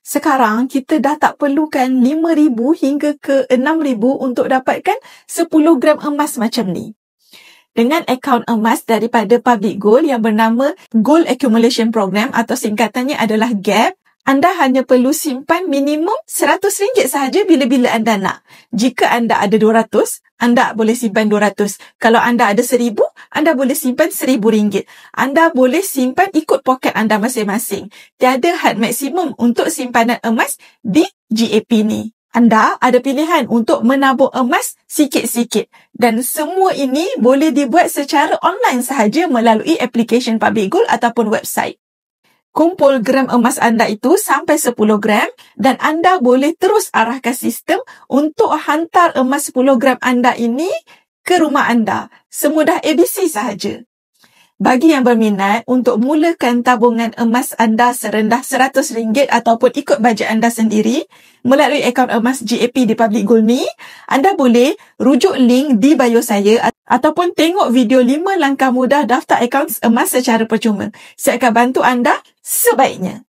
Sekarang kita dah tak perlukan 5,000 hingga ke 6,000 untuk dapatkan 10 gram emas macam ni. Dengan akaun emas daripada Public Gold yang bernama Gold Accumulation Program atau singkatannya adalah GAP, anda hanya perlu simpan minimum RM100 sahaja bila-bila anda nak. Jika anda ada 200, anda boleh simpan 200. Kalau anda ada 1,000, anda boleh simpan RM1,000. Anda boleh simpan ikut poket anda masing-masing. Tiada had maksimum untuk simpanan emas di GAP ni. Anda ada pilihan untuk menabur emas sikit-sikit. Dan semua ini boleh dibuat secara online sahaja melalui aplikasi Public Gold ataupun website. Kumpul gram emas anda itu sampai 10 gram dan anda boleh terus arahkan sistem untuk hantar emas 10 gram anda ini ke rumah anda. Semudah ABC sahaja. Bagi yang berminat untuk mulakan tabungan emas anda serendah RM100 ataupun ikut bajet anda sendiri melalui akaun emas GAP di Public Gold ni, anda boleh rujuk link di bio saya ataupun tengok video 5 langkah mudah daftar akaun emas secara percuma. Saya akan bantu anda sebaiknya.